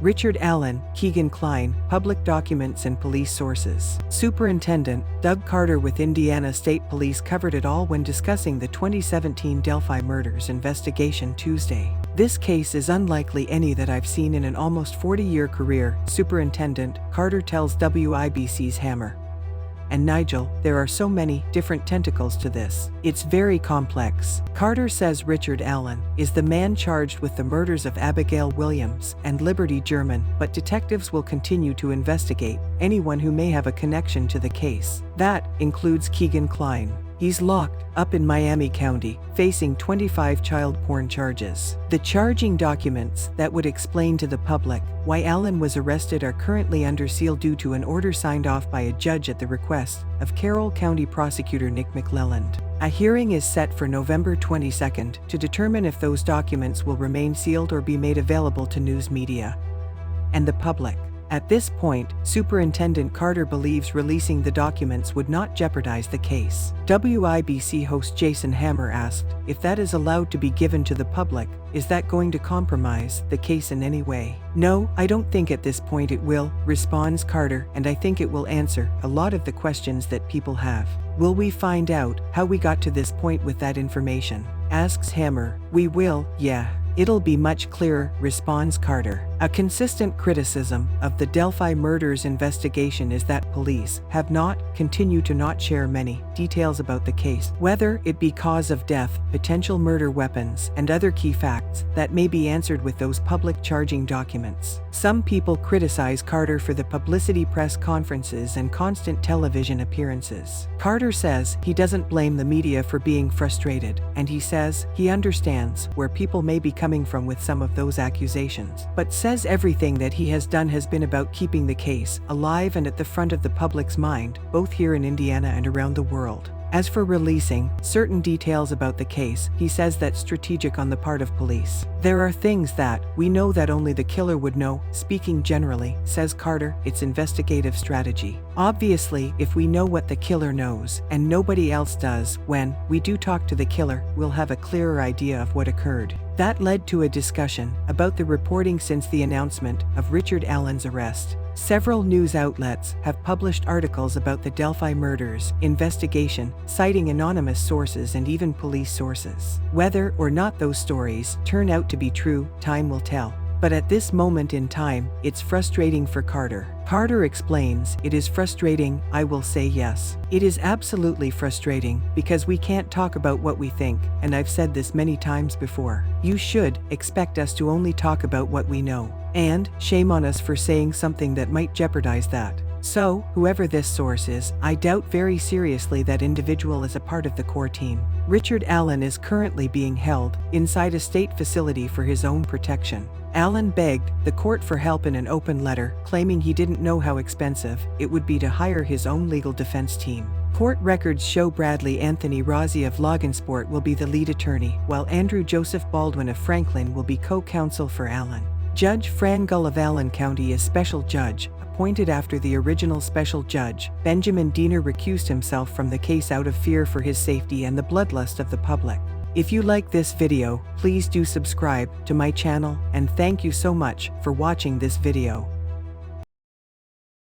Richard Allen, Kegan Kline, Public Documents and Police Sources. Superintendent Doug Carter with Indiana State Police covered it all when discussing the 2017 Delphi murders investigation Tuesday. This case is unlikely any that I've seen in an almost 40-year career, Superintendent Carter tells WIBC's Hammer and Nigel. There are so many different tentacles to this. It's very complex. Carter says Richard Allen is the man charged with the murders of Abigail Williams and Liberty German, but detectives will continue to investigate anyone who may have a connection to the case. That includes Kegan Kline. He's locked up in Miami County, facing 25 child porn charges. The charging documents that would explain to the public why Allen was arrested are currently under seal due to an order signed off by a judge at the request of Carroll County Prosecutor Nick McClelland. A hearing is set for November 22nd to determine if those documents will remain sealed or be made available to news media and the public. At this point, Superintendent Carter believes releasing the documents would not jeopardize the case. WIBC host Jason Hammer asked, if that is allowed to be given to the public, is that going to compromise the case in any way? No, I don't think at this point it will, responds Carter, and I think it will answer a lot of the questions that people have. Will we find out how we got to this point with that information? Asks Hammer. We will, yeah. It'll be much clearer, responds Carter. A consistent criticism of the Delphi murders investigation is that police have continue to not share many details about the case, whether it be cause of death, potential murder weapons, and other key facts that may be answered with those public charging documents. Some people criticize Carter for the publicity, press conferences, and constant television appearances. Carter says he doesn't blame the media for being frustrated, and he says he understands where people may be coming from with some of those accusations, but says everything that he has done has been about keeping the case alive and at the front of the public's mind, both here in Indiana and around the world. As for releasing certain details about the case, he says that's strategic on the part of police. There are things that we know that only the killer would know. Speaking generally, says Carter, it's investigative strategy. Obviously, if we know what the killer knows and nobody else does, when we do talk to the killer, we'll have a clearer idea of what occurred. That led to a discussion about the reporting since the announcement of Richard Allen's arrest. Several news outlets have published articles about the Delphi murders investigation, citing anonymous sources and even police sources. Whether or not those stories turn out to be true, time will tell. But at this moment in time, it's frustrating for Carter. Carter explains, it is frustrating, I will say yes. It is absolutely frustrating because we can't talk about what we think, and I've said this many times before. You should expect us to only talk about what we know. And shame on us for saying something that might jeopardize that. So, whoever this source is, I doubt very seriously that individual is a part of the core team. Richard Allen is currently being held inside a state facility for his own protection. Allen begged the court for help in an open letter, claiming he didn't know how expensive it would be to hire his own legal defense team. Court records show Bradley Anthony Rossi of Logansport will be the lead attorney, while Andrew Joseph Baldwin of Franklin will be co-counsel for Allen. Judge Fran Gull of Allen County is special judge, appointed after the original special judge, Benjamin Diener, recused himself from the case out of fear for his safety and the bloodlust of the public. If you like this video, please do subscribe to my channel, and thank you so much for watching this video.